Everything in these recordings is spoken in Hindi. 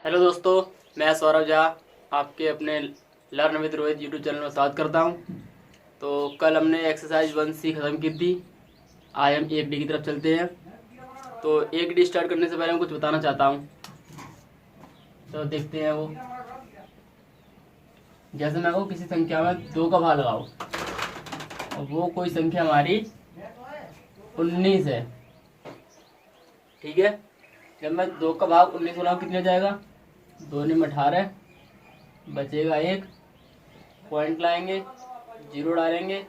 हेलो दोस्तों, मैं सौरभ झा आपके अपने learn with Rohit YouTube channel में स्वागत करता हूं। तो कल हमने एक्सरसाइज 1C ख़त्म की थी। आज हम 1D की तरफ चलते हैं। तो 1D स्टार्ट करने से पहले मैं कुछ बताना चाहता हूं। तो देखते हैं वो, जैसे मैं कहूँ किसी संख्या में 2 का भाग लगाओ और वो कोई संख्या हमारी 19 है। ठीक है, जब मैं 2 का भाग 19 बनाऊँ कितने जाएगा? 2 में 18, बचेगा 1, पॉइंट लाएंगे, 0 डालेंगे,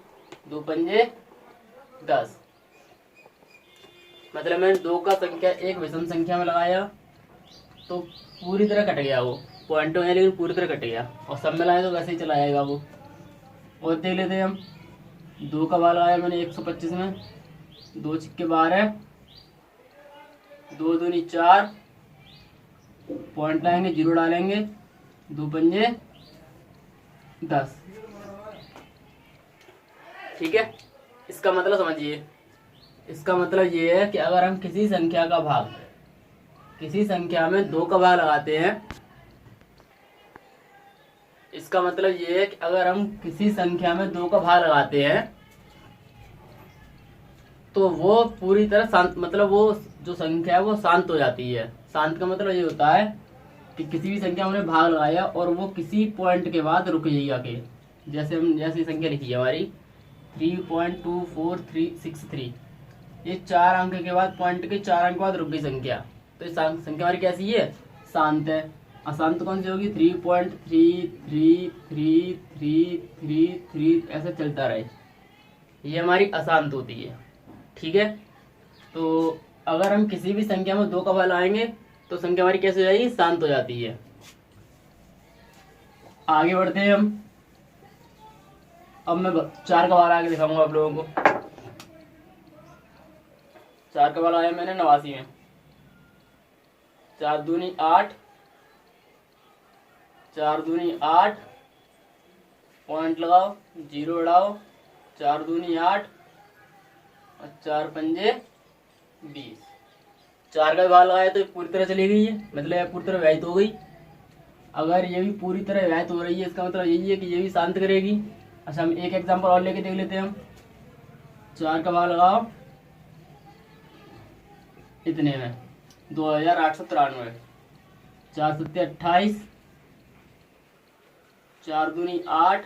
2 पंजे 10। मतलब मैंने 2 का संख्या एक विषम संख्या में लगाया तो पूरी तरह कट गया, वो पॉइंट में लेकिन पूरी तरह कट गया। और सब में लाए तो वैसे ही चला जाएगा वो। और देख लेते हैं हम, 2 का भाग लगाया मैंने 125 में, 2 छिक्के 12, 2 दूनी 4, पॉइंट लाएंगे, 0 डालेंगे, 2 पंजे 10। ठीक है, इसका मतलब समझिए। इसका मतलब ये है कि अगर हम किसी संख्या का भाग, किसी संख्या में 2 का भाग लगाते हैं, इसका मतलब ये है कि अगर हम किसी संख्या में 2 का भाग लगाते हैं तो वो पूरी तरह शांत, मतलब वो जो संख्या है वो शांत हो जाती है। शांत का मतलब ये होता है कि किसी भी संख्या में हमने भाग लगाया और वो किसी पॉइंट के बाद रुक जाइए आके। जैसे संख्या लिखी है हमारी 3.24363, ये 4 अंक के बाद, पॉइंट के 4 अंक के बाद रुक गई संख्या, तो ये संख्या हमारी कैसी है? शांत है। अशांत कौन सी होगी? 3.33333, ऐसा चलता रहे, ये हमारी अशांत होती है। ठीक है, तो अगर हम किसी भी संख्या में 2 का भाग लाएंगे तो संख्या हमारी कैसे हो जाएगी? शांत हो जाती है। आगे बढ़ते हैं हम। अब मैं 4 का भाग आगे दिखाऊंगा आप लोगों को। 4 का भाग आया मैंने 89 में, 4 दूनी 8, 4 दूनी 8, पॉइंट लगाओ, 0 उड़ाओ, 4 दूनी 8 और 4 पंजे 20। 4 का भाग लगाया तो पूरी तरह चली गई है, मतलब पूरी तरह व्यस्त हो गई। अगर ये भी पूरी तरह व्यस्त हो रही है, इसका मतलब यही है कि ये भी शांत करेगी। अच्छा, हम एक एग्जांपल और लेके देख लेते हैं हम। 4 का भाग लगाओ इतने में 2893, 4 सत्ते 28, 4 दूनी 8,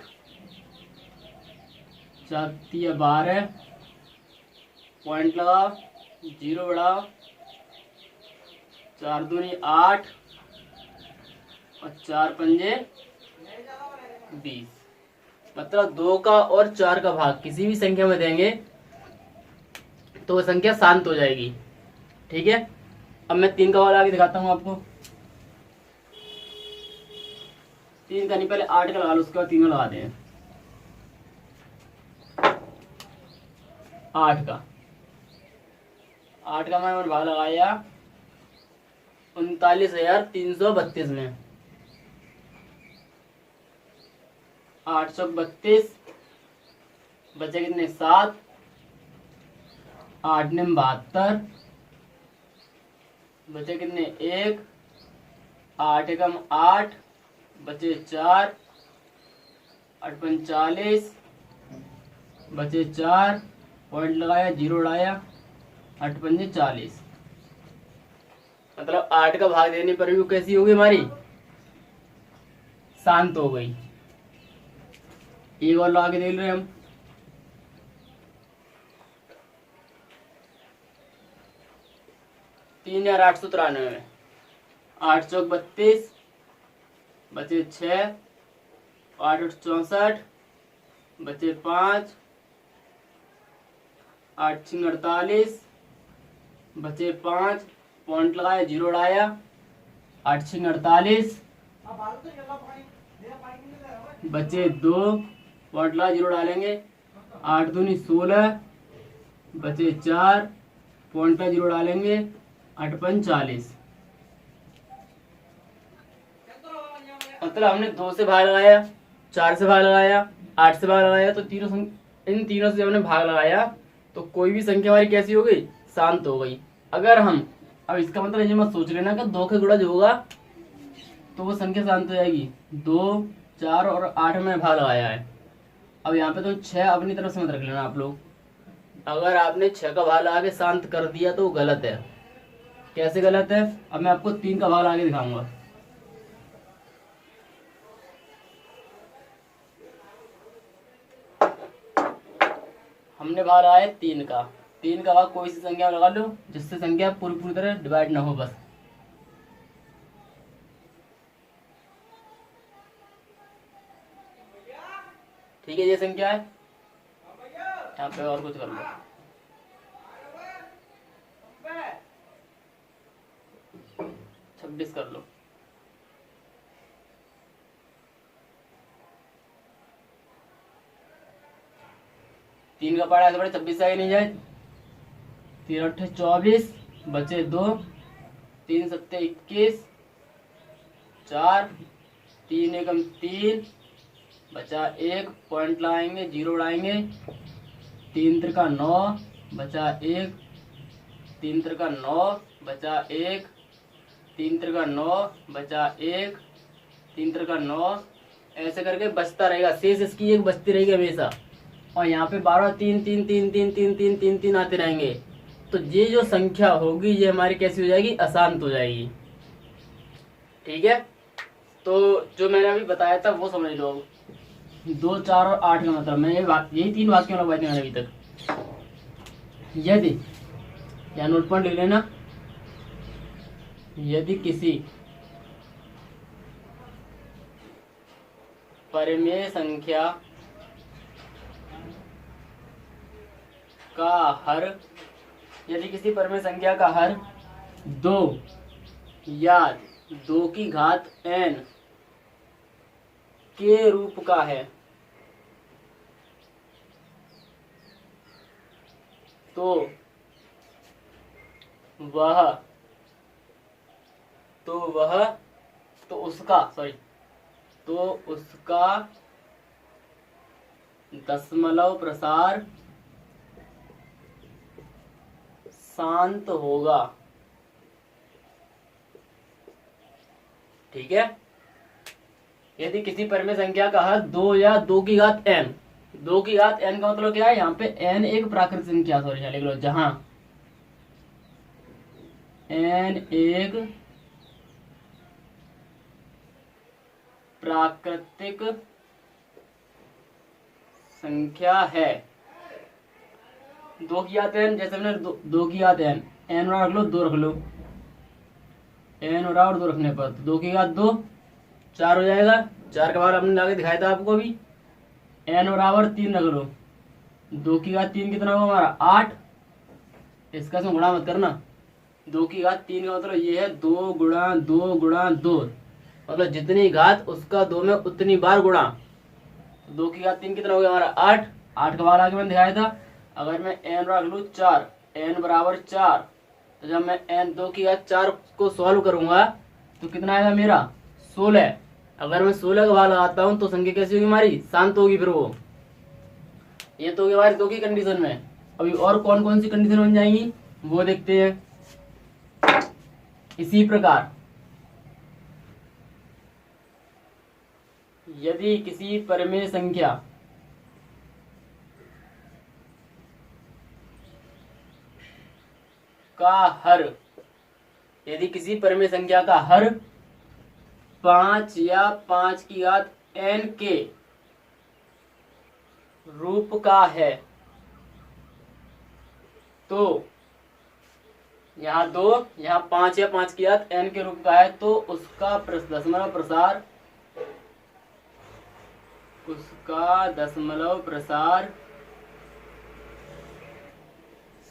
4 तिया 12, पॉइंट लगाओ, 0 बढ़ाओ, 4 दूनी 8 और 4 पंजे 20। मतलब 2 का और 4 का भाग किसी भी संख्या में देंगे तो वो संख्या शांत हो जाएगी। ठीक है, अब मैं 3 का भाग आगे दिखाता हूँ आपको। 3 का नहीं, पहले 8 का लगा लो, उसके बाद 3 लगाते हैं। 8 का मैं भाग लगाया 39,332 में, 832, बचे कितने? 7, 8 ने 72, बचे कितने? 1, 8 एकम 8, बचे 4, 8 पंच 40, बचे 4, पॉइंट लगाया, 0 उड़ाया, 8 पंजे 40। मतलब 8 का भाग देने पर भी वो कैसी होगी हमारी? शांत हो गई। एक और लगा के देख रहे हैं हम। 3,893 में 8 चौक 32, बचे 6, 8 8 64, बचे 5, 8 6 48, बचे 5, पॉइंट लगाया, 0 उड़ाया, 8 6 48, बचे 2, पॉइंट लगा, 0 डालेंगे, 8 दूनी 16, बचे 4, पॉइंट का 0 डालेंगे, 8 पंच 40। मतलब हमने 2 से भाग लगाया, 4 से भाग लगाया, 8 से भाग लगाया, तो इन तीनों से हमने भाग लगाया तो कोई भी संख्या हमारी कैसी हो गई? शांत हो गई। अगर हम, अब इसका मतलब ये मत सोच लेना कि 2 का गुणज होगा तो वो संख्या शांत हो जाएगी। 2, 4 और 8 में भाग लगाया है। अब यहाँ पे तो 6 अपनी तरफ से मत रख लेना आप लोग। अगर आपने 6 का भाग लगा के शांत कर दिया तो गलत है। कैसे गलत है? अब मैं आपको 3 का भाग लगा के दिखाऊंगा। हमने भाग लगाया 3 का। 3 का भाग कोई सी संख्या में लगा लो जिससे संख्या पूरी पूरी तरह डिवाइड ना हो बस। ठीक है, ये संख्या है। यहाँ पे और कुछ कर लो। 26 कर लो। तीन का पढ़ा है तो बड़े 26 आगे नहीं जाए। 3 8 24 बचे 2, 3 7 21, 4, 3 1 3 बचा 1, पॉइंट लाएंगे, 0 उड़ाएंगे। 3 3 9 बचा 1, 3 3 9 बचा 1, 3 3 9 बचा 1, 3 3 9, ऐसे करके बचता रहेगा। शेष इसकी एक बचती रहेगी हमेशा। और यहाँ पे 12 3 3 3 3 3 3 3 3 आते रहेंगे। तो ये जो संख्या होगी ये हमारी कैसी हो जाएगी? अशांत हो जाएगी। ठीक है, तो जो मैंने अभी बताया था वो समझ लो। 2 4 और 8 का मतलब मैं यही 3 वाक्यों लगवाए थे मैंने अभी तक। यदि या नोट पॉइंट लिख लेना। यदि किसी परिमेय संख्या का हर, यदि किसी परिमेय संख्या का हर 2 या 2 की घात n के रूप का है तो उसका दशमलव प्रसार शांत होगा। ठीक है, यदि किसी परिमेय संख्या का हर 2 या 2 की घात n, 2 की घात n का मतलब क्या है? यहाँ पे n एक प्राकृतिक संख्या, सॉरी लिख लो, जहां n एक प्राकृतिक संख्या है। 2 की घात n, जैसे हमने 2 की घात n और रख लो, 2 रख लो, n और 2 रखने पर 2 की घात 2 4 हो जाएगा। 4 का बार हमने लाके दिखाया था आपको भी। n बराबर 3 रख लो। 2 की घात 3 कितना होगा हमारा? 8। इसका इसमें गुणा मत करना। 2 की घात 3 का मतलब ये है 2 गुणा 2 गुणा 2, मतलब जितनी घात उसका 2 में उतनी बार गुणा। 2 की घात 3 कितना हो गया हमारा? 8। 8 का बार आगे मैंने दिखाया था। अगर मैं n रख लूँ 4, n बराबर 4, तो जब मैं n 2 की घात 4 को सॉल्व करूंगा तो कितना आएगा मेरा? 16। अगर मैं 16 का भाग लगाता हूँ तो संख्या कैसी होगी हमारी? शांत होगी। फिर वो ये तो होगी हमारी 2 की कंडीशन में। अभी और कौन कौन सी कंडीशन बन जाएंगी वो देखते हैं। इसी प्रकार यदि किसी परिमेय संख्या का हर, यदि किसी परिमेय संख्या का हर 5 या 5 की घात n के रूप का है तो यहाँ 2, यहाँ 5 या 5 की घात n के रूप का है तो उसका दशमलव प्रसार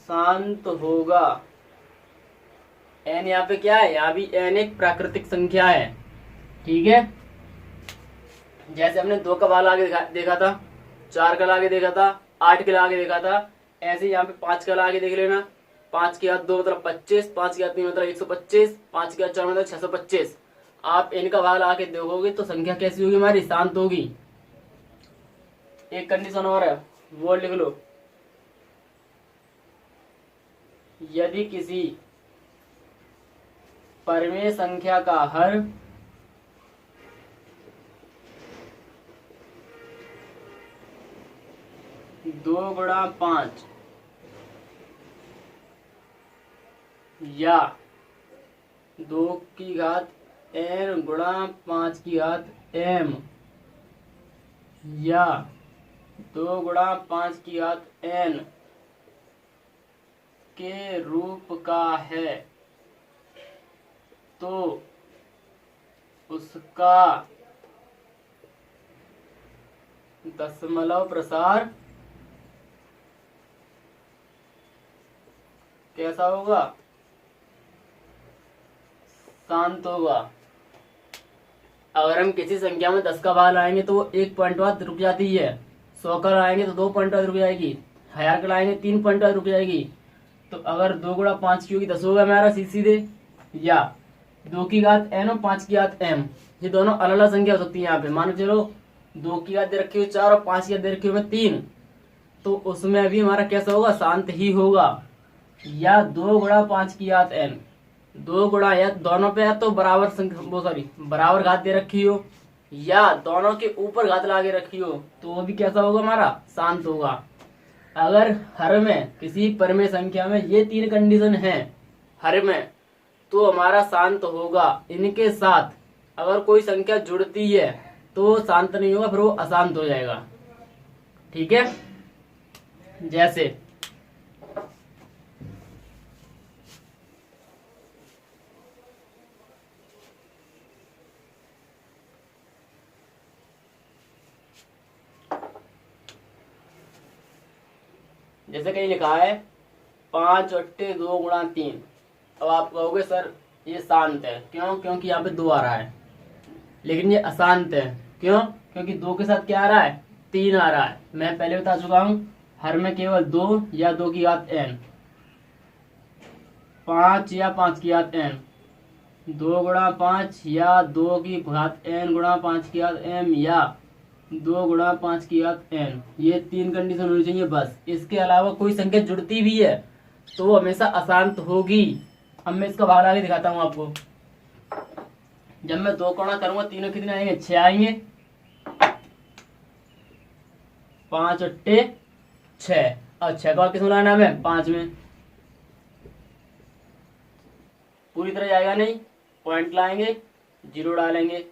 शांत होगा। n यहाँ पे क्या है? यहाँ भी n एक प्राकृतिक संख्या है। ठीक है, जैसे हमने 2 का भाग आगे देखा था, 4 का आगे देखा था, 8 के आगे देखा था, ऐसे ही यहाँ पे 5 का आगे देख लेना। 5 की घात 2 मतलब 25, 5 की घात 3 मतलब 125, 5 की घात 4 मतलब 625। आप इनका भाग लगा के देखोगे तो संख्या कैसी होगी हमारी? शांत होगी। एक कंडीशन और है, वो लिख लो। यदि किसी परिमेय संख्या का हर 2 गुणा 5 या 2 की घात n गुणा 5 की घात m या 2 गुणा 5 की घात n के रूप का है तो उसका दशमलव प्रसार कैसा होगा? शांत होगा। अगर हम किसी संख्या में 10 का भाग लाएंगे तो वो 1 पॉइंट बाद रुक जाती है, 100 का लाएंगे तो 2 पॉइंट बाद रुक जाएगी, 1000 का लाएंगे 3 पॉइंट बाद रुक जाएगी। तो अगर 2 गुणा 5 की होगी 10 होगा हमारा सीधे, या 2 की घात n और 5 की घात m, ये दोनों अलग अलग संख्या हो सकती है। यहाँ पे मान चलो 2 की घात दे रखी हो 4 और 5 की घात दे रखी हो 3, तो उसमें अभी हमारा कैसा होगा? शांत ही होगा। या 2 गुणा 5 की घात n, 2 गुणा या दोनों पे या तो बराबर घात दे रखी हो या दोनों के ऊपर घात लाके रखी हो, तो वो भी कैसा होगा? हमारा शांत होगा। अगर हर में किसी परिमेय संख्या में ये 3 कंडीशन है हर में, तो हमारा शांत होगा। इनके साथ अगर कोई संख्या जुड़ती है तो शांत नहीं होगा, फिर वो अशांत हो जाएगा। ठीक है, जैसे कहीं लिखा है 5 × 2 गुणा 3। अब आप कहोगे सर ये शांत है, क्यों? क्योंकि यहाँ पे 2 आ रहा है। लेकिन ये अशांत है, क्यों? क्योंकि 2 के साथ क्या आ रहा है? 3 आ रहा है। मैं पहले बता चुका हूँ, हर में केवल 2 या 2 की घात n, 5 या 5 की घात n, 2 गुणा 5 या 2 की घात n गुणा 5 की घात m या 2 गुणा 5 की घात n, ये 3 कंडीशन होनी चाहिए बस। इसके अलावा कोई संख्या जुड़ती भी है तो वो हमेशा अशांत होगी। अब मैं इसका भाग आगे दिखाता हूँ आपको। जब मैं 2 गुणा करूंगा तीनों कितने आएंगे? 6 आएंगे। 5 × 6, और 6 का किस में लाना है? 5 में। पूरी तरह जाएगा नहीं, पॉइंट लाएंगे, 0 डालेंगे,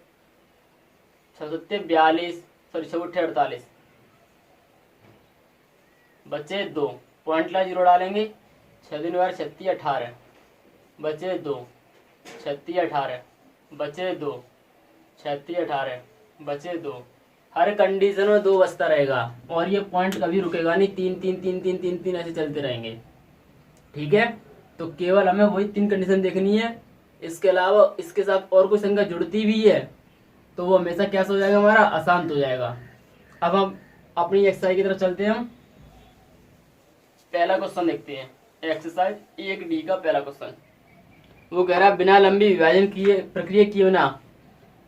6 × 42, सॉरी 6 × 48, बचे 2, पॉइंट ला 0 डालेंगे, 6 × 2 = 36, 18, बचे 2, 36, 18, बचे 2, 36, 18, बचे 2। हर कंडीशन में 2 बचता रहेगा और ये पॉइंट कभी रुकेगा नहीं। 3 3 3 3 3 3 ऐसे चलते रहेंगे। ठीक है, तो केवल हमें वही 3 कंडीशन देखनी है। इसके अलावा इसके साथ और कोई संख्या जुड़ती भी है तो वो हमेशा कैसा हो जाएगा? हमारा अशांत हो जाएगा। अब हम अपनी एक्सरसाइज की तरफ चलते हैं। हम पहला क्वेश्चन देखते हैं, एक्सरसाइज 1D का पहला क्वेश्चन। वो कह रहा है बिना लंबी विभाजन किए प्रक्रिया किए बिना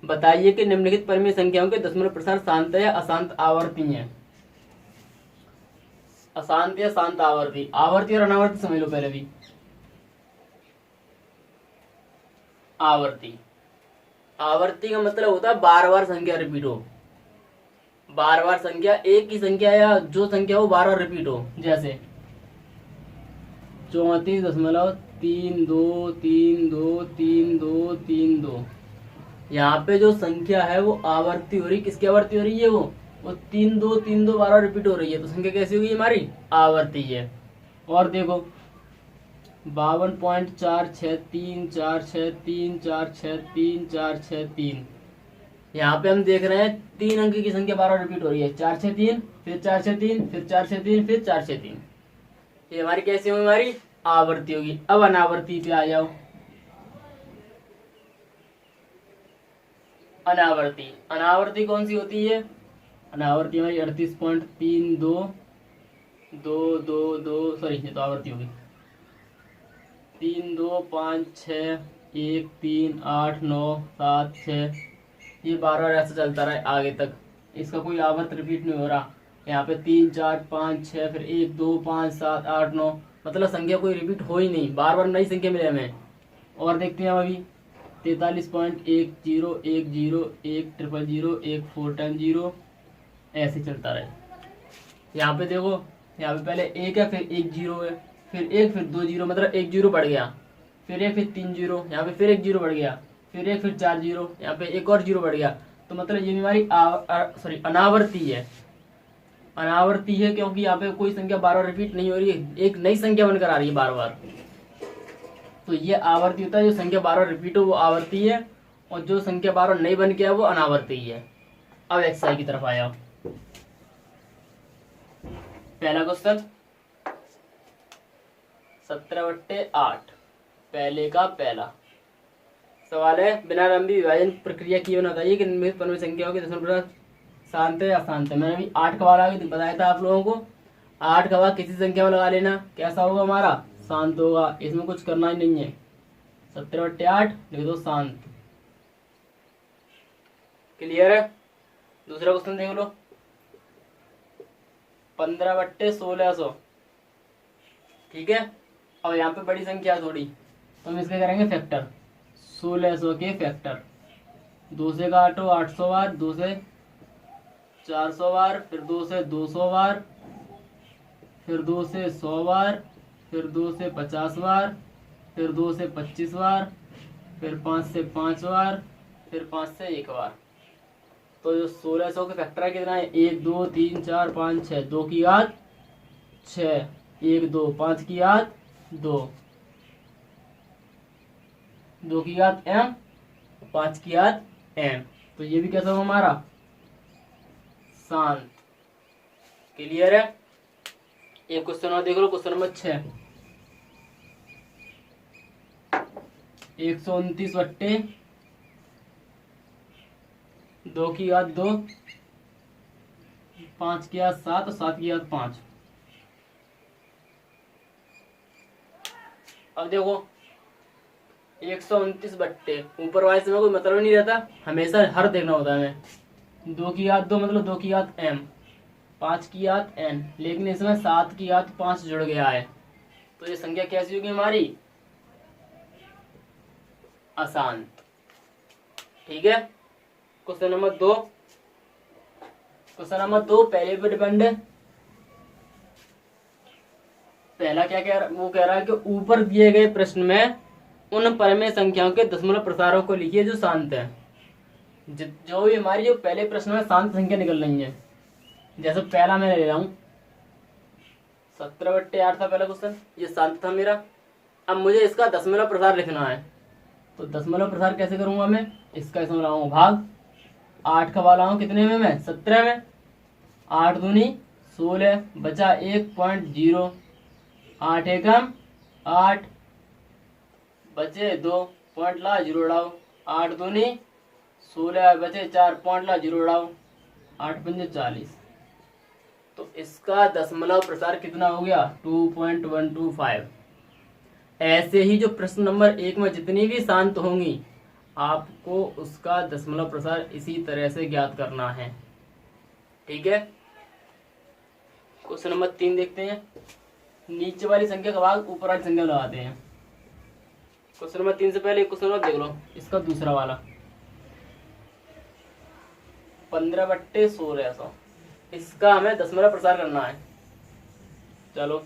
बताइए कि निम्नलिखित परिमेय संख्याओं के दशमलव प्रसार शांत या अशांत आवर्ती है। अशांत या शांत आवर्ती, आवर्ती और अनावर्ती समझ लो पहले भी। आवर्ती, आवर्ती का मतलब होता है बार बार संख्या रिपीट हो। बार बार संख्या, एक ही संख्या या जो संख्या हो बार बार रिपीट हो। जैसे 34.32323232। यहाँ पे जो संख्या है वो आवर्ती हो रही। किसकी आवर्ती हो रही है? वो 3232 बार बार रिपीट हो रही है, तो संख्या कैसी होगी? हमारी आवर्ती है। और देखो 52.463463463463 यहाँ पे हम देख रहे हैं 3 अंक की संख्या बार बार रिपीट हो रही है। 463, फिर 463, फिर 463, फिर 463। ये हमारी कैसी होगी? हमारी आवर्ती होगी। अब अनावर्ती पे आ जाओ। अनावर्ती, अनावर्ती कौन सी होती है? अनावर्ती हमारी 38.322222, सॉरी ये तो आवर्ती होगी। 3 2 5 6 1 3 8 9 7 6, ये बार बार ऐसा चलता रहा आगे तक। इसका कोई आवर्त रिपीट नहीं हो रहा। यहाँ पे 3 4 5 6, फिर 1 2 5 7 8 9, मतलब संख्या कोई रिपीट हो ही नहीं, बार बार नई संख्या मिले हमें। और देखते हैं हम अभी 43.1010101014 0, ऐसे चलता रहे। यहाँ पे देखो, यहाँ पे पहले एक है, फिर एक जीरो है, फिर एक, फिर दो जीरो, मतलब एक जीरो बढ़ गया, फिर एक, फिर तीन जीरो, यहाँ पे फिर एक जीरो बढ़ गया, फिर एक, फिर चार जीरो, यहाँ पे एक और जीरो बढ़ गया। तो मतलब ये हमारी सॉरी अनावर्ती है। अनावर्ती है क्योंकि यहाँ पे कोई संख्या बार बार रिपीट नहीं हो रही है, एक नई संख्या बनकर आ रही है बार बार। तो ये आवर्ती होता है, जो संख्या बार बार रिपीट हो वो आवर्ती है, और जो संख्या बार बार नहीं बन के है वो अनावर्ती है। अब एक्सरसाइज की तरफ आया। पहला क्वेश्चन 17/8, पहले का पहला सवाल है, बिना लंबी विभाजन प्रक्रिया की बताइए कि निम्नलिखित पन्नों की संख्याओं के दशमलव प्रभाव शांत है या अशांत है। मैंने अभी 8 का वाला बताया था आप लोगों को। 8 का भाग किसी संख्या में लगा लेना, कैसा होगा हमारा, शांत होगा, इसमें कुछ करना ही नहीं है। 17/8 लिख दो शांत। क्लियर है। दूसरा क्वेश्चन देख लो, 15/1600, ठीक है। और यहाँ पे बड़ी संख्या थोड़ी, तो हम इसके करेंगे फैक्टर, 1600 के फैक्टर। 2 से काटो 800 बार, 2 से 400 बार, फिर 2 से 200 बार, फिर 2 से 100 बार, फिर 2 से 50 बार, फिर 2 से 25 बार, फिर 5 से 5 बार, फिर 5 से 1 बार। तो जो 1600 के फैक्टर है कितना है, 1 2 3 4 5 6, 2 की घात 6, 1 2, 5 की घात 2, 2 की घात m, 5 की घात m। तो ये भी कैसा होगा हमारा, शांत। क्लियर है। एक क्वेश्चन और देख लो, क्वेश्चन नंबर 6, 129/2 की घात 2, 5 की घात 7 और 7 की घात 5। अब देखो 129/, ऊपर वाले से में कोई मतलब नहीं रहता, हमेशा हर देखना होता है हमें। 2 की घात 2 मतलब 2 की घात m, 5 की घात n, लेकिन इसमें 7 की घात 5 जुड़ गया है, तो ये संख्या कैसी होगी हमारी, अशांत। ठीक है। क्वेश्चन नंबर 2, क्वेश्चन नंबर 2 पहले पे डिपेंड है। पहला क्या कह रहा, वो कह रहा है कि ऊपर दिए गए प्रश्न में उन परमेय संख्याओं के दशमलव प्रसारों को लिखिए जो शांत है। जो भी हमारी जो पहले प्रश्न में शांत संख्या निकल रही है, जैसे पहला मैं ले रहा हूं 17/8 था पहला क्वेश्चन, ये शांत था मेरा। अब मुझे इसका दशमलव प्रसार लिखना है, तो दशमलव प्रसार कैसे करूंगा मैं, इसका इसमें लाऊंगा भाग, 8 का वाला हूं कितने में, मैं 17 में, 8 दूनी 16, बचा 1.0, 8 एकम 8, बचे 2, पॉइंट ला 0 उड़ाओ, 8 दूनी 16, बचे 4, पॉइंट ला 0 उड़ाओ, 8 पंजे 40। तो इसका दशमलव प्रसार कितना हो गया, 2.125। ऐसे ही जो प्रश्न नंबर 1 में जितनी भी शांत होंगी, आपको उसका दशमलव प्रसार इसी तरह से ज्ञात करना है। ठीक है। क्वेश्चन नंबर 3 देखते हैं, नीचे वाली संख्या का भाग ऊपर वाली संख्या में लगाते हैं। क्वेश्चन नंबर 3 से पहले क्वेश्चन नंबर देख लो, इसका दूसरा वाला 15/1600, इसका हमें दशमलव प्रसार करना है। चलो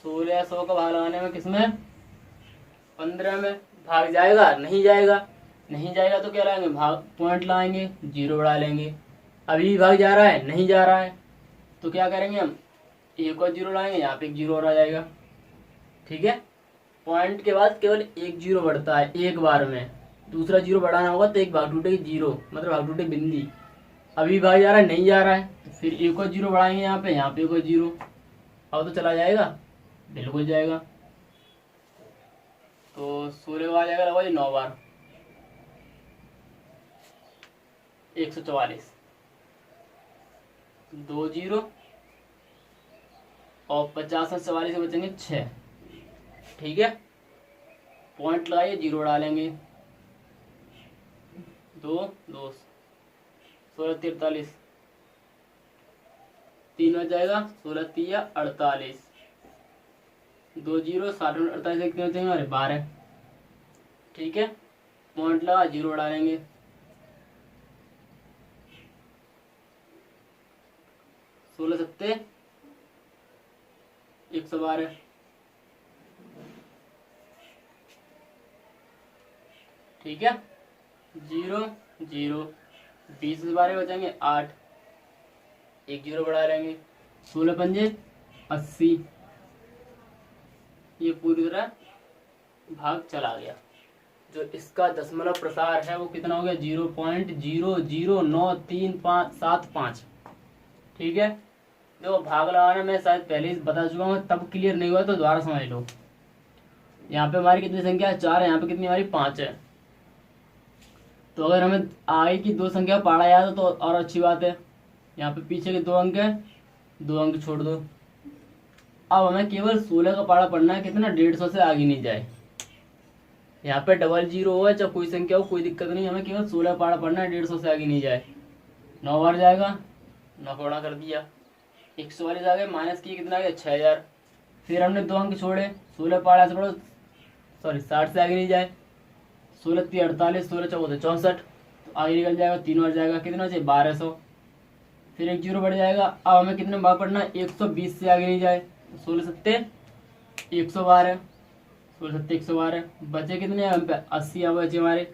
1600 का भाग लगाने में किसमें, 15 में। भाग जाएगा, नहीं जाएगा, नहीं जाएगा तो क्या लाएंगे, भाग पॉइंट लाएंगे, 0 बढ़ा लेंगे। अभी भाग जा रहा है, नहीं जा रहा है, तो क्या करेंगे हम, एक और 0 लाएंगे, यहाँ पे एक 0 और आ जाएगा। ठीक है। पॉइंट के बाद केवल एक 0 बढ़ता है एक बार में, दूसरा 0 बढ़ाना होगा तो एक भाग टूटेगी 0, मतलब भाग टूटे बिंदी। अभी भाग जा रहा है, नहीं जा रहा है, तो फिर एक और 0 बढ़ाएंगे, यहाँ पे एक और 0, अब तो चला जाएगा, बिल्कुल जाएगा। तो 16 आ जाएगा लगभग 9 बार, 144, 2 0 और 50 में 44 से बचेंगे 6। ठीक है। पॉइंट लगाइए, 0 डालेंगे, 2 2 16 43, 3 हो जाएगा, 16 3 48, 2 0 60 48 कितने होते हैं हमारे, 12। ठीक है। पॉइंट लगा, 0 डालेंगे, 16 7 112। ठीक है, 0 0, 20 से 12 बचेंगे 8, एक 0 बढ़ा लेंगे, 16 पंजे 80। ये पूरी तरह भाग चला गया। जो इसका दशमलव प्रसार है वो कितना हो गया? 0.0093575। ठीक है, देखो भाग लगाना मैं शायद पहले ही बता चुका हूँ, तब क्लियर नहीं हुआ तो दोबारा समझ लो। यहाँ पे हमारी कितनी संख्या है? 4 है। यहाँ पे कितनी हमारी? 5 है। तो अगर हमें आगे की 2 संख्या पढ़ा याद हो तो और अच्छी बात है। यहाँ पे पीछे के 2 अंक है, 2 अंक छोड़ दो। अब हमें केवल 16 का पारा पढ़ना है, कितना? 150 से आगे नहीं जाए। यहाँ पे 00 हो चाहे कोई संख्या हो, कोई दिक्कत नहीं, हमें केवल 16 पारा पढ़ना है, 150 से आगे नहीं जाए। 9 बार जाएगा, 9 गुणा कर दिया, 140 आ गए, माइनस किया कितना आ गया? 6000। फिर हमने 2 अंक छोड़े, 16 पारा से पढ़ो, सॉरी 60 से आगे नहीं जाए। 16 3 48, 16 14 64, तो आगे निकल जाएगा, 3 बार जाएगा, कितना चाहिए? 1200। फिर एक 0 बढ़ जाएगा। अब हमें कितने बार पढ़ना है? 120 से आगे नहीं जाए। 16 सत्ते 112, 16 सत्ते 112, बचे कितने हम पे? 80 यहाँ बचे हमारे।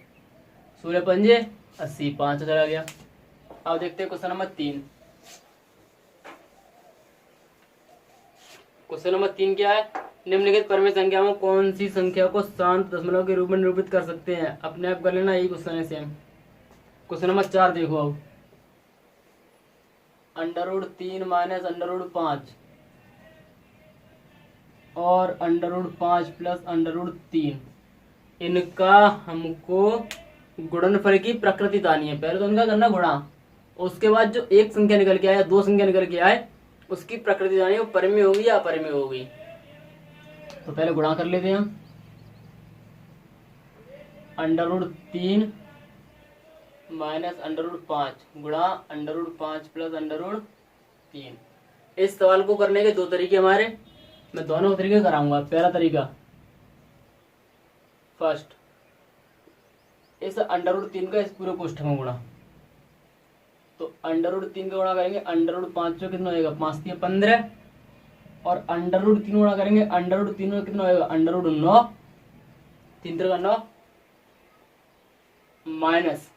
16 पंजे 80, 5 चला गया। अब देखते हैं क्वेश्चन नंबर 3। क्वेश्चन नंबर 3 क्या है? निम्नलिखित परमेय संख्या में कौन सी संख्या को शांत दशमलव के रूप में निरूपित कर सकते हैं? अपने आप कर लेना, यही क्वेश्चन है सेम। क्वेश्चन नंबर 4 देखो अब, √3 माइनस √5 और √5 प्लस √3, इनका हमको गुणनफल की प्रकृति बतानी है। पहले तो इनका करना गुणा, उसके बाद जो एक संख्या निकल के आए, 2 संख्या निकल के आए, उसकी प्रकृति बतानी है, वो परिमेय होगी या अपरिमेय होगी। तो पहले गुणा कर लेते हैं हम। √3 माइनस √5 गुणा √5 प्लस √3। इस सवाल को करने के 2 तरीके हमारे, मैं दोनों तरीके कराऊंगा। पहला तरीका, फर्स्ट, इस √3 का इस पूरे कोष्ठक में गुणा, तो √3 का गुणा करेंगे √5 में कितना होगा? 5 3 15, और √3 गुणा करेंगे √3 में कितना होगा? √9, 3 3 9, माइनस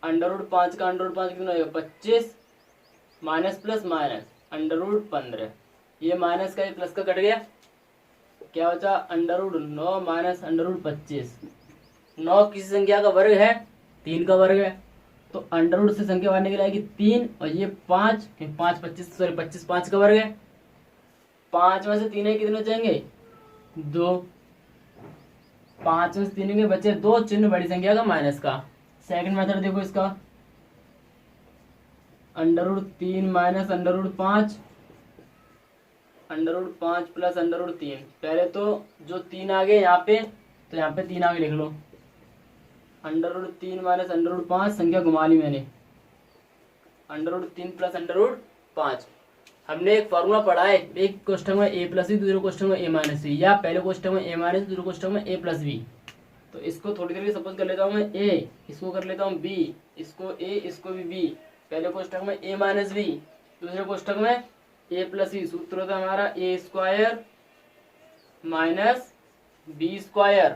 √5 का √5 कितना होगा? 25, माइनस प्लस माइनस √15। ये माइनस का ये प्लस का कट गया, क्या बचा? √9 माइनस √25। 9 किसी संख्या का वर्ग है? 3 का वर्ग है, तो √ से संख्या बाहर निकल आएगी 3, और ये 5, 5 25, सॉरी 25 5 का वर्ग है। 5 में से 3 है, कितने बचेंगे? 2। 5 में से 3 के बचे 2, चिन्ह बड़ी संख्या का माइनस का। सेकंड मेथड देखो इसका, √3 माइनस √5, √5 प्लस √3। पहले तो जो 3 आ गए यहाँ पे, तो यहाँ पे 3 आगे लिख लो। √3 माइनस √5, संख्या घुमा ली मैंने, √3 प्लस √5। हमने एक फॉर्मूला पढ़ा है, एक कोष्ठक में a प्लस बी, दूसरे कोष्ठक में a माइनस बी, या पहले कोष्ठक में a माइनस, दूसरे कोष्ठक में a प्लस बी। तो इसको थोड़ी देर सपोज कर लेता हूँ मैं a, इसको कर लेता हूँ b, इसको a, इसको भी b। पहले कोष्ठक में a माइनस बी, दूसरे कोष्ठक में a प्लस बी। सूत्र होता है हमारा a² माइनस b²।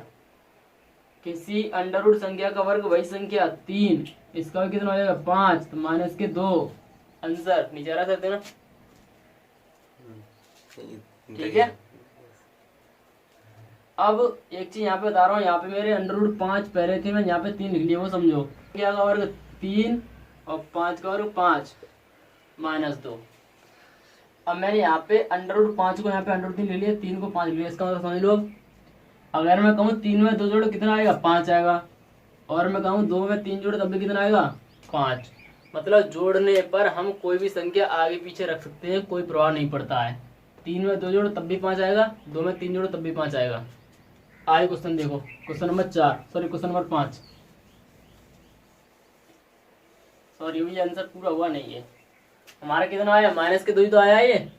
किसी √ संख्या का वर्ग वही संख्या 3, इसका कितना हो जाएगा? 5, तो माइनस के 2, आंसर नीचे आ सकते ना। ठीक है, अब एक चीज यहाँ पे बता रहा हूँ, यहाँ पे मेरे √5 पहले थे, मैं यहाँ पे 3 लिख लिया, वो समझो। क्या का वर्ग 3 और 5 का वर्ग 5 माइनस 2। अब मैंने यहाँ पे √5 को यहाँ पे √3 लिख लिया, 3 को 5 लिख लिया। इसका मतलब समझ लो, अगर मैं कहूँ 3 में 2 जोड़ो कितना आएगा? 5 आएगा, और मैं कहूँ 2 में 3 जोड़ो तब भी कितना आएगा? 5। मतलब जोड़ने पर हम कोई भी संख्या आगे पीछे रख सकते हैं, कोई प्रभाव नहीं पड़ता है। 3 में 2 जोड़ो तब भी 5 आएगा, 2 में 3 जोड़ो तब भी 5 आएगा। आगे क्वेश्चन देखो, question number 4, sorry question number 5। Sorry ये आंसर पूरा हुआ नहीं है हमारा। कितना आया? माइनस के 2 ही तो आया ये।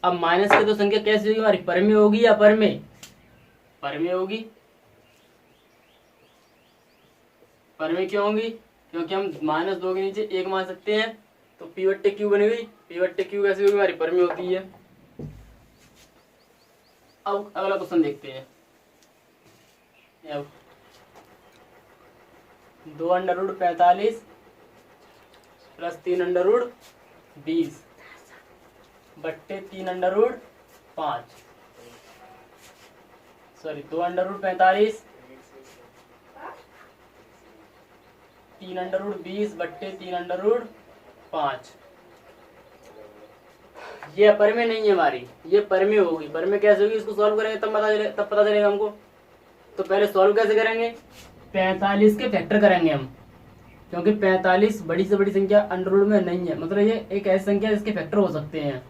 अब माइनस के 2 संख्या कैसी होगी हमारी? परिमेय होगी या अपरिमेय? परिमेय होगी। परिमेय क्यों होगी? क्योंकि हम -2 के नीचे 1 मान सकते हैं, तो p/q बन गई। p/q कैसी होगी हमारी? परिमेय होती है। अब अगला क्वेश्चन देखते हैं। अब 2√45 प्लस 3√20 बट्टे 3√5 सॉरी 2√45 3√20 बट्टे 3√5। ये परिमेय नहीं है हमारी, ये परिमेय होगी। परिमेय कैसे होगी, इसको सॉल्व करेंगे तब पता चलेगा हमको। तो पहले सॉल्व कैसे करेंगे, 45 के फैक्टर करेंगे हम, क्योंकि 45 बड़ी से बड़ी संख्या अंडर रूट में नहीं है। मतलब ये एक ऐसी संख्या जिसके फैक्टर हो सकते हैं,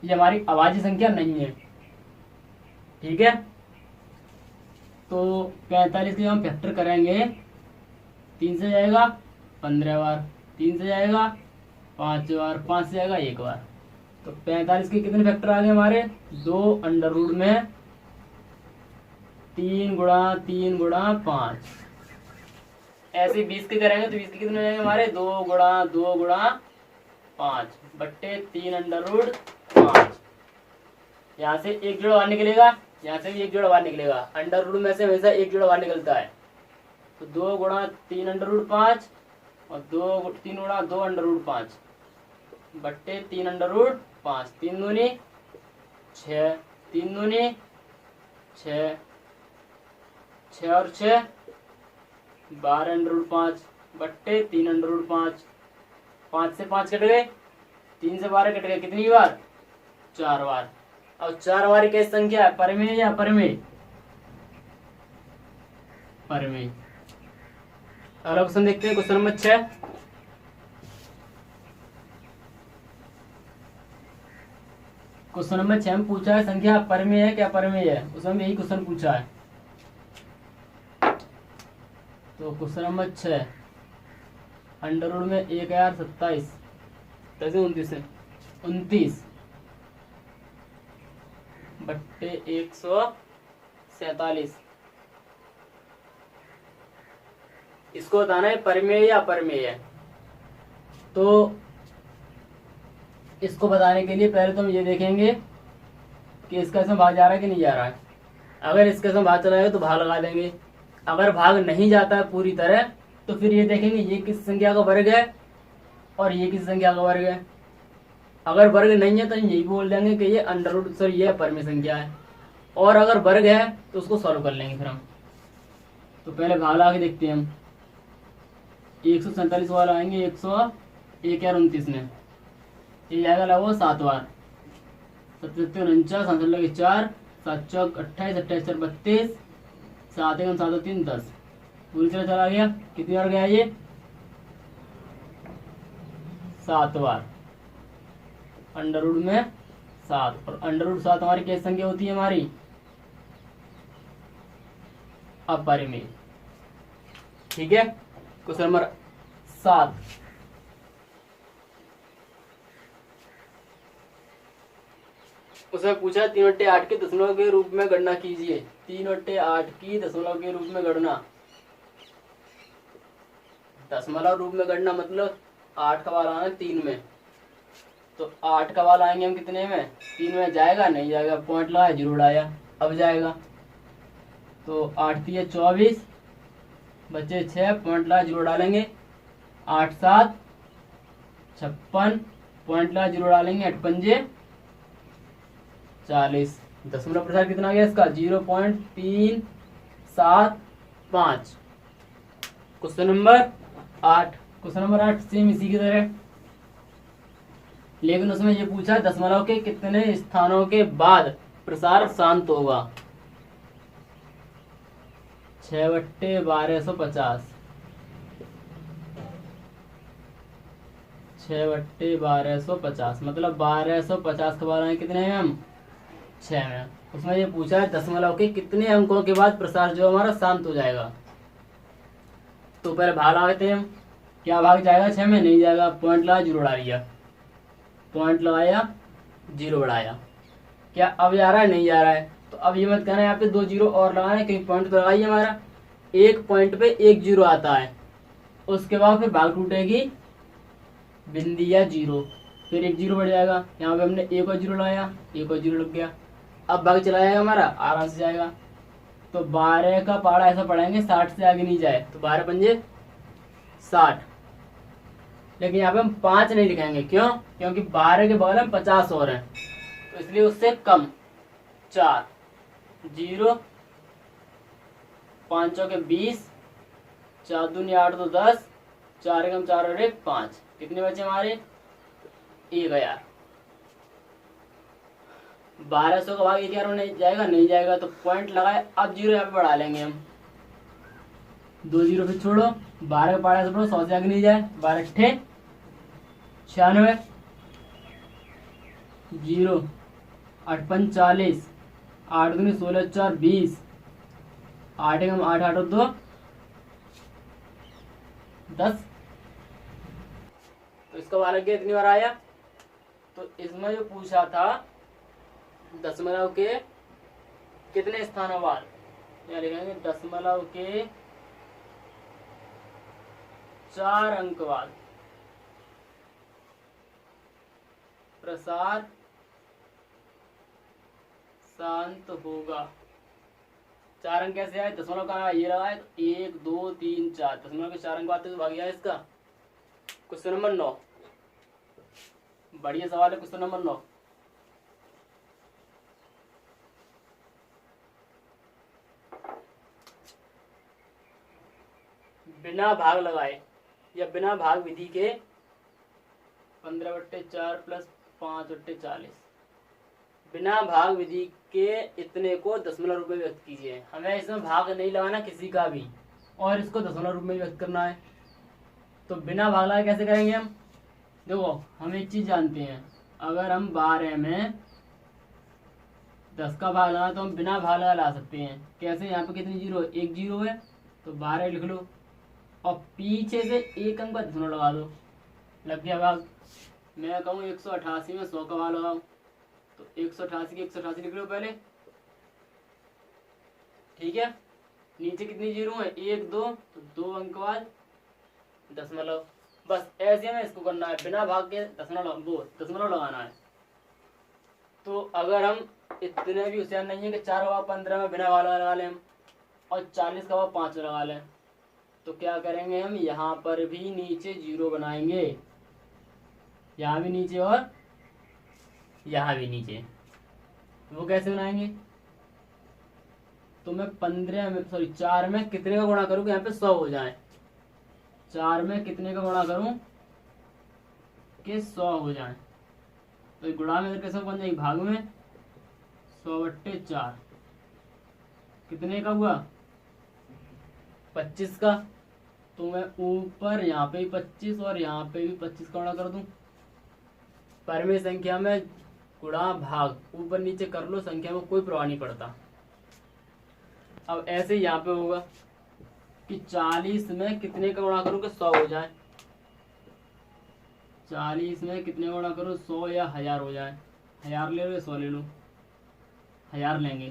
ये हमारी अभाज्य संख्या नहीं है। ठीक है, तो 45 के हम फैक्टर करेंगे, 3 से जाएगा 15 बार, 3 से जाएगा 5 बार, 5 से जाएगा 1 बार। तो 45 के कितने फैक्टर आ गए हमारे, 2 अंडर रूट में 3 गुणा 3 गुणा 5। ऐसे 20 के करेंगे तो 20 के कितने हो जाएंगे हमारे, 2 गुणा 2 गुणा 5 बट्टे 3 अंडर रूट 5। यहाँ से एक जोड़ा बाहर निकलेगा, यहाँ से भी एक जोड़ा बाहर निकलेगा। अंडर रूट में से हमेशा एक जोड़ा बाहर निकलता है। तो 2 गुणा 3 अंडर रूट 5 और 3 गुणा 2 अंडर रूट 5 बट्टे 3 अंडर रूट 5। 3 दूनी 6, 3 दूनी 6, 6 और 6 12 अंडर रूट 5 बट्टे 3 अंडर रूट 5। 5 से 5 कट गए, 3 से 12 कट गए, कितनी बार, 4 बार। अब 4 हमारी कैसी संख्या है, परिमेय या अपरिमेय, परिमेय। अगला क्वेश्चन देखते हैं, क्वेश्चन नंबर 6। क्वेश्चन नंबर 6 में पूछा है संख्या परिमेय है क्या अपरिमेय है, उसमें यही क्वेश्चन पूछा है। तो क्वेश्चन नंबर 6, अंडर रूट में 1027 कैसे 29 बट्टे 147, इसको बताना है परिमेय या अपरिमेय है। तो इसको बताने के लिए पहले तो हम ये देखेंगे कि इसका इसमें भाग जा रहा है कि नहीं जा रहा है। अगर इसके इसमें भाग चला जाएगा तो भाग लगा देंगे। अगर भाग नहीं जाता है पूरी तरह तो फिर ये देखेंगे ये किस संख्या का वर्ग है और ये किस संख्या का वर्ग है। अगर वर्ग नहीं है तो यही बोल देंगे कि ये अंडर रूट सॉरी ये परिमेय संख्या है, और अगर वर्ग है तो उसको सॉल्व कर लेंगे फिर हम। तो पहले भाग लगा के देखते हैं हम। 147 वाला आएंगे 101 और 29 में ये जाएगा लगभग 7 बार। 77 49 67 लगे 4 7 चौक 28 28 4 32 7 1 7 3 10 पूरी तरह चला गया। कितनी बार गया ये, 7 बार। अंडर रूट में 7 और अंडर रूट 7 हमारी कैसी संख्या होती है, हमारी अपरिमेय। ठीक है, क्वेश्चन नंबर 7। उसमें पूछा 3/8 के दशमलव के रूप में गणना कीजिए। 3/8 की दशमलव के रूप में गणना, दशमलव रूप में गणना मतलब 8 का वाला आना 3 में। तो 8 का वाला आएंगे हम कितने में, 3 में जाएगा नहीं जाएगा, पॉइंट लगाया 0 उड़ाया, अब जाएगा। तो 8 3 24 बचे 6 पॉइंट लगा 0 डालेंगे, 8 7 56 पॉइंट लगा 0 डालेंगे, 8 पंजे 40। दशमलव प्रसार कितना आ गया इसका, 0.375। Question number 8। Question number 8 same इसी की तरह, लेकिन उसमें ये पूछा दशमलव के कितने स्थानों के बाद प्रसार शांत होगा। 6/1250 6/1250 मतलब 1250 के बारे में कितने हैं हम, 6 में। उसमें ये पूछा है दशमलव के कितने अंकों के बाद प्रसार जो हमारा शांत हो जाएगा। तो पहले भाग लगाते हैं हम, क्या भाग जाएगा 6 में, नहीं जाएगा, पॉइंट लगा 0 उड़ा लिया, पॉइंट लगाया 0 बढ़ाया, क्या अब जा रहा है, नहीं जा रहा है। तो अब ये मत कहना यहाँ पे 2 0 और लगाना है, कहीं पॉइंट तो लगाइए हमारा, एक पॉइंट पे 1 0 आता है, उसके बाद फिर भाग टूटेगी बिंदी या 0, फिर 1 0 बढ़ जाएगा। यहाँ पे हमने 1 और 0 लगाया, 1 और 0 लग गया, अब भाग चला जाएगा हमारा, आराम से जाएगा। तो 12 का पहाड़ा ऐसा पढ़ेंगे 60 से आगे नहीं जाए, तो 12 पंजे 60। लेकिन यहाँ पे हम 5 नहीं लिखेंगे, क्यों? क्योंकि 12 के बगल में 50 और हैं, तो इसलिए उससे कम। 4 0 5 के 20, 4 दूनी 8 तो 10, 4 एकम 4 और 1 5। कितने बचे हमारे? 1000। 1200 का भाग 1000 में नहीं जाएगा, नहीं जाएगा, तो पॉइंट लगाए। अब 0 यहाँ पे बढ़ा लेंगे हम, 2 0 फिर छोड़ो, 12 का पहाड़ा से पढ़ो, 100 से आगे नहीं जाए। 12 अट्ठे 96, 0 8 पंच 40, 8 दूनी 16 4 20, 8 एकम 8 8 और 2 10। तो इसका वाला क्या इतनी बार आया? तो इसमें जो पूछा था दशमलव के कितने स्थानों बाद, यहाँ लिखेंगे दशमलव के 4 अंक बाद प्रसार शांत होगा। 4 अंक कैसे आए? दशमलव का ये रहा है, तो 1 2 3 4, दशमलव के 4 अंक आते तो भाग गया इसका। क्वेश्चन नंबर 9, बढ़िया सवाल है क्वेश्चन नंबर 9। बिना भाग लगाए या बिना भाग विधि के 15/4 प्लस 5/40, बिना भाग विधि के इतने को दशमलव रूप में व्यक्त कीजिए। हमें इसमें भाग नहीं लगाना किसी का भी, और इसको दशमलव रूप में व्यक्त करना है। तो बिना भाग लगाए कैसे करेंगे हम? देखो, हम एक चीज जानते हैं, अगर हम 12 में 10 का भाग लगाना तो हम बिना भाग लगा ला सकते हैं। कैसे? यहाँ पे कितनी जीरो? 1 जीरो है, तो 12 लिख लो, और पीछे से 1 अंक का दशमलव लगा दो, लग गया भाग। मैं कहूँ 188 में 100 का भाग लगाओ, तो 188 की 188 लिख लो पहले, ठीक है। नीचे कितनी जीरो है? 1 2, तो 2 अंक बाद दशमलव। बस ऐसे हमें इसको करना है, बिना भाग के दशमलव लगाना है। तो अगर हम इतने भी होशियार नहीं है कि 4 का भाग 15 में बिना भाग लगा लें हम, और 40 का भाग 5 में लगा लें, तो क्या करेंगे हम? यहाँ पर भी नीचे जीरो बनाएंगे, यहाँ भी नीचे और यहाँ भी नीचे। वो कैसे बनाएंगे? तो मैं 15 में, सॉरी 4 में कितने का गुणा करूँ कि यहाँ पे 100 हो जाए? 4 में कितने का गुणा करूँ कि 100 हो जाए? तो गुणा में कैसे बन जाएगी? भाग में 100/4 कितने का हुआ? 25 का। तो मैं ऊपर यहाँ पे भी 25 और यहाँ पे भी 25 का गुणा कर दूं। परमेय संख्या में गुणा भाग ऊपर नीचे कर लो, संख्या में कोई प्रभाव नहीं पड़ता। अब ऐसे यहाँ पे होगा कि 40 में कितने का गुणा करूँ कि 100 हो जाए? 40 में कितने का गुणा करूँ? 100 या 1000 हो जाए। 1000 ले लो या 100 ले लो? 1000 लेंगे,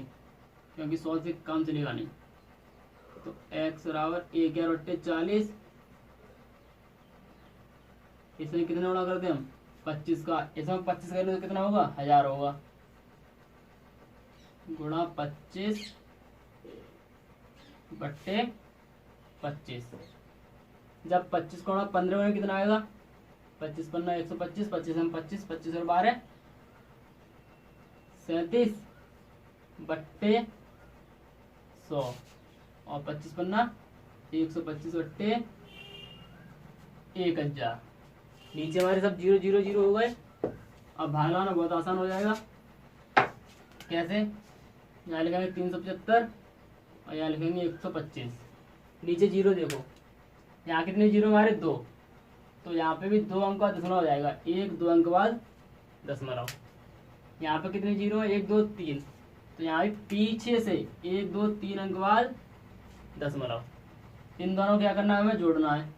क्योंकि 100 से कम चलेगा नहीं। तो x बराबर 1000/40, इसमें कितना गुणा करते हैं हम? 25 का। इसमें 25 कर लो तो कितना होगा? 1000 होगा, गुणा 25/25। जब 25 का गुणा 15 में कितना आएगा? 25 पन्ना 125, 25 में 25, 25 और 12 37/100, और 25 पन्ना 125/1000। नीचे हमारे सब 0 0 0 हो गए। अब भाग लगाना बहुत आसान हो जाएगा। कैसे? यहाँ लिखेंगे 375 और यहाँ लिखेंगे 125। नीचे जीरो देखो, यहाँ कितने जीरो हमारे? 2, तो यहाँ पे भी 2 अंक बाद दशमलव हो जाएगा, 1 2 अंक बाद दशमलव। यहाँ पे कितने जीरो है? 1 2 3, तो यहाँ भी पीछे से 1 2 3 अंक बाद दशमलव। इन दोनों क्या करना है? हमें जोड़ना है।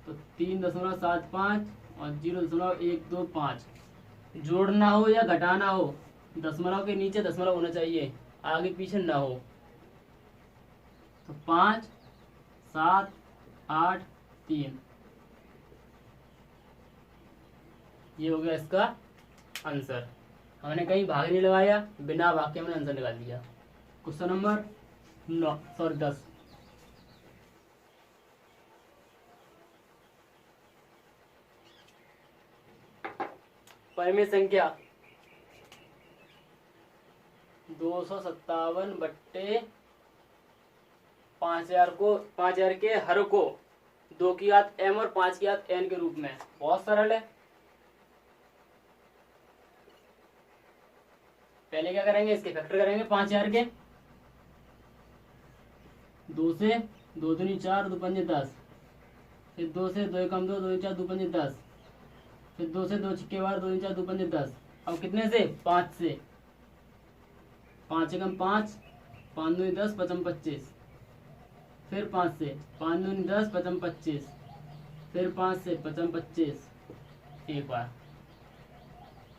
तो 3.75 और 0.125। जोड़ना हो या घटाना हो, दशमलव के नीचे दशमलव होना चाहिए, आगे पीछे ना हो। तो 5 7 8 3, ये हो गया इसका आंसर। हमने कहीं भाग नहीं लगाया, बिना भाग के हमने आंसर निकाल दिया। Question number 10। परिमेय संख्या 257 बट्टे 5000 को 5000 के हर को 2 की घात m और 5 की घात n के रूप में। बहुत सरल है। पहले क्या करेंगे, इसके फैक्टर करेंगे 5000 के। 2 से 2 दूनी 4, 2 पंजे 10, फिर 2 से 2 कम 2, 2 4 2 पंजे 10, फिर 2 से 2 छिक्के बार, 2 4 2 पंजे 10। अब कितने से, 5 से, 5 एकम 5, 5 दूनी 10, 5 25, फिर 5 से 5 दूनी 10, 5 25, फिर 5 से 5 25 एक बार।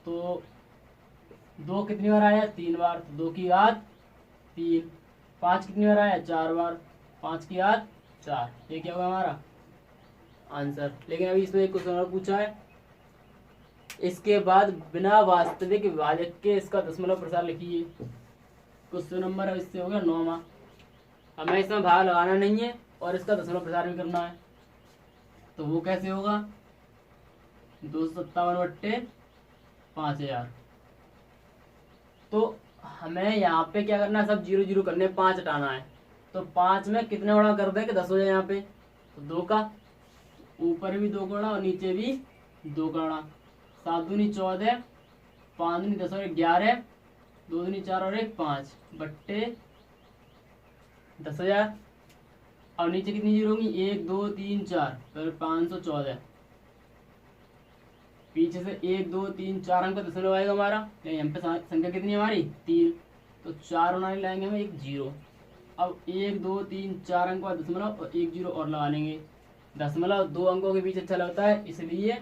तो 2 कितनी बार आया, 3 बार, तो 2 की घात 3। 5 कितनी बार आया, 4 बार, 5 की घात 4। ये क्या होगा हमारा आंसर। लेकिन अभी इसमें एक क्वेश्चन और पूछा है, इसके बाद बिना वास्तविक विभाजक के इसका दशमलव प्रसार लिखिए। क्वेश्चन नंबर इससे हो गया 9वां। हमें इसमें भाग लगाना नहीं है और इसका दशमलव प्रसार भी करना है। तो वो कैसे होगा, 257 बट्टे 5000। तो हमें यहाँ पे क्या करना है, सब 0 0 करने, 5 हटाना है। तो 5 में कितने गुणा कर दें कि 10 हो जाए यहाँ पे, तो 2 का, ऊपर भी 2 गुणा और नीचे भी 2 गुणा। 7 दूनी 14, 5 दूनी 10 और 11, 2 दूनी 4 और 1 5 बट्टे 10,000। अब नीचे कितनी जीरो होंगी, 1 2 3 4, फिर 514। पीछे से 1 2 3 4 अंक का दशमलव आएगा हमारा। यहाँ पे संख्या कितनी है हमारी, 3, तो 4 बनाने लाएंगे हम, 1 0। अब 1 2 3 4 अंक का दशमलव और 1 0 और लगा लेंगे। दशमलव 2 अंकों के बीच अच्छा लगता है, इसलिए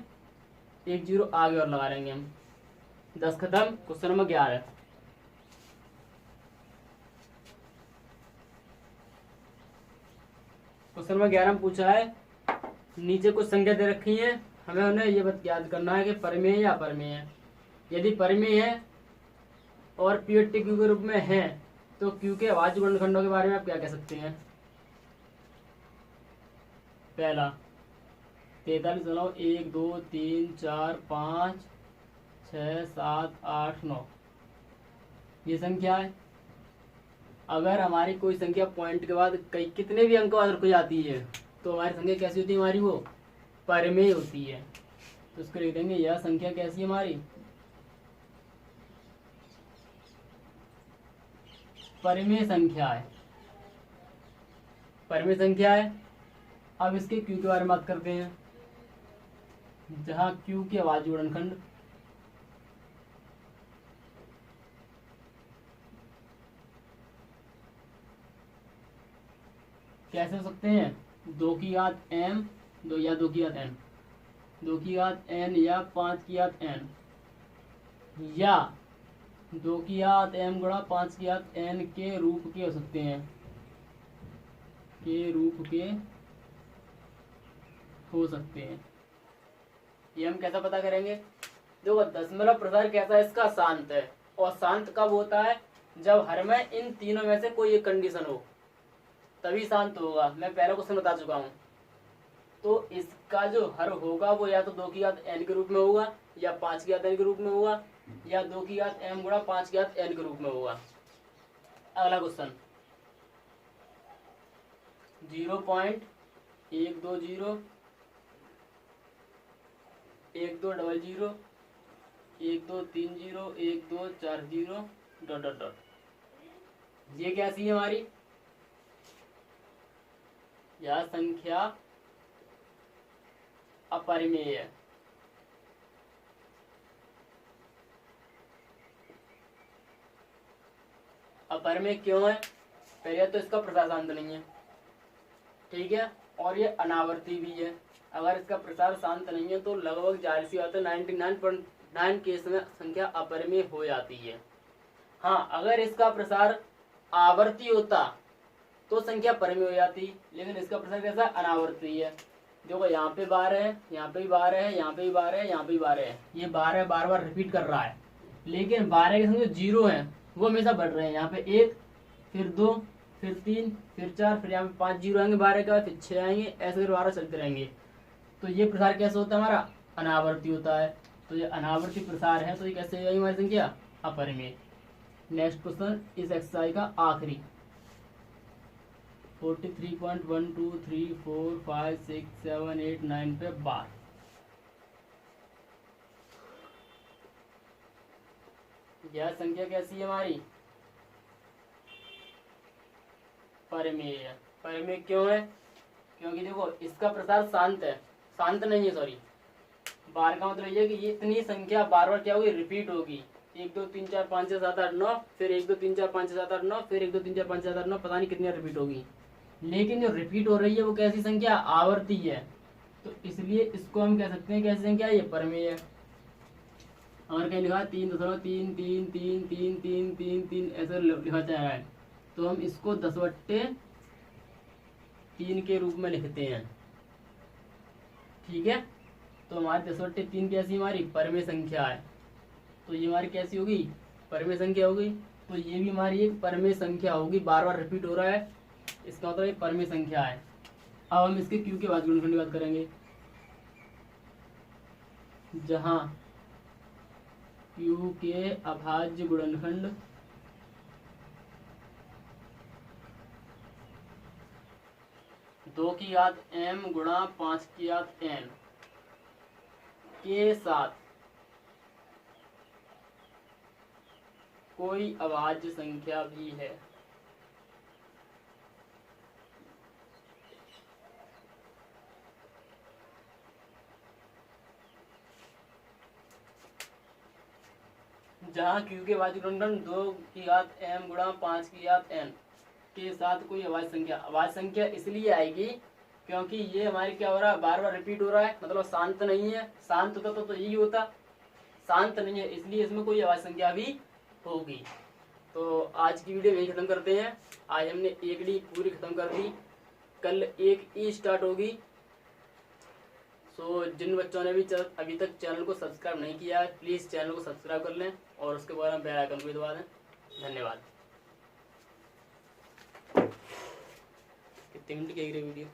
1 0 आगे और लगा लेंगे हम। 10 खत्म। Question number 11। क्वेश्चन नंबर 11 में पूछा है, नीचे कुछ संख्या दे रखी है, हमें उन्हें ये बात याद करना है कि परिमेय या अपरिमेय है। यदि परिमेय है और पीओटी क्यू के रूप में है तो क्यू के अभाज्य गुणनखंडों के बारे में आप क्या कह सकते हैं। पहला 43.1 2 3 4 5 6 7 8 9, ये संख्या है। अगर हमारी कोई संख्या पॉइंट के बाद कई कितने भी अंक बाद रुक जाती है तो हमारी संख्या कैसी होती है, हमारी वो परिमेय होती है। तो उसको लिख देंगे, यह संख्या कैसी है हमारी, परिमेय संख्या है। परिमेय संख्या है। अब इसके क्यू के बारे में बात करते हैं, जहां क्यू के अभाज्य गुणनखंड कैसे हो सकते हैं, 2 की घात m, 2 या 2 की घात n, 2 की घात n या 5 की घात n, या 2 की घात m गुणा 5 की घात n के रूप के हो सकते हैं, के रूप के हो सकते हैं। ये हम कैसा पता करेंगे, देखो दशमलव प्रसार कैसा है, इसका शांत है। और शांत कब होता है, जब हर में इन तीनों में से कोई एक कंडीशन हो, तभी शांत होगा। मैं पहला क्वेश्चन बता चुका हूँ। तो इसका जो हर होगा वो या तो 2 की घात n के रूप में होगा, या 5 की घात n के रूप में होगा, या 2 की घात m गुणा 5 की घात n के रूप में होगा। अगला क्वेश्चन 0.120 1200 1230 1240 ... ये कैसी है हमारी, यह संख्या अपरिमेय है। अपरिमेय क्यों है, पहले तो इसका प्रसार शांत नहीं है, ठीक है, और ये अनावर्ती भी है। अगर इसका प्रसार शांत नहीं है तो लगभग जाहिर सी बात है 99.9 केस में संख्या अपरिमेय हो जाती है। हाँ, अगर इसका प्रसार आवर्ती होता तो संख्या परिमेय हो जाती, लेकिन इसका प्रसार कैसा, अनावर्ती है। देखो यहाँ पे 12 है, यहाँ पे भी 12 है, यहाँ पे भी 12 है, यहाँ पे भी 12 है, ये 12 बार बार रिपीट कर रहा है। लेकिन 12 के संग जो 0 है वो हमेशा बढ़ रहे हैं। यहाँ पे 1, फिर 2, फिर 3, फिर 4, फिर यहाँ पे 5 जीरो आएंगे 12 के बाद, फिर 6 आएंगे, ऐसे करके 12 चलते रहेंगे। तो ये प्रसार कैसे होता है हमारा? अनावर्ती होता है। तो ये अनावर्ती प्रसार है, तो ये कैसे होगी हमारी संख्या? अपरिमेय। नेक्स्ट क्वेश्चन इस एक्सरसाइज का आखिरी 43.123456789 पे बार। यह संख्या कैसी है हमारी? परिमेय। परिमेय क्यों है? क्योंकि देखो इसका प्रसार शांत है, शांत नहीं है सॉरी। बार का मतलब ये है कि ये इतनी संख्या बार बार क्या होगी? रिपीट होगी। 1 2 3 4 5 6 7 8 9, फिर 1 2 3 4 5 6 7 8 9, फिर 1 2 3 4 5 6 7 8 9, पता नहीं कितनी रिपीट होगी। लेकिन जो रिपीट हो रही है वो कैसी संख्या? आवर्ती है। तो इसलिए इसको हम कह सकते हैं कैसी संख्या? ये परिमेय है। अगर कहीं लिखा 3.3333333 ऐसा लिखा जा रहा है, तो हम इसको 10/3 के रूप में लिखते हैं। ठीक है, तो हमारी 10/3 कैसी हमारी? परिमेय संख्या है। तो ये हमारी कैसी होगी? परिमेय संख्या होगी। तो ये भी हमारी एक परिमेय संख्या होगी, बार बार रिपीट हो रहा है, इसका मतलब ये परिमेय संख्या है। अब हम इसके क्यू के भाज्य गुणनखंड की बात करेंगे। जहां क्यू के अभाज्य गुणनखंड 2 की घात m गुणा 5 की घात n के साथ कोई अभाज्य संख्या भी है। जहाँ क्यू के भाज्य गुणनखंड 2 की घात m गुणा 5 की घात n के साथ कोई अभाज्य संख्या। अभाज्य संख्या इसलिए आएगी क्योंकि ये हमारे क्या हो रहा है? बार बार रिपीट हो रहा है, मतलब शांत नहीं है। शांत होता तो यही होता, शांत नहीं है, इसलिए इसमें कोई अभाज्य संख्या भी होगी। तो आज की वीडियो यही खत्म करते हैं। आज हमने एक डी पूरी खत्म कर दी, कल एक ई स्टार्ट होगी। सो जिन बच्चों ने भी अभी तक चैनल को सब्सक्राइब नहीं किया है, प्लीज़ चैनल को सब्सक्राइब कर लें और उसके बाद में बेल आइकन को भी दबा दें। धन्यवाद। कितने मिनट की है वीडियो?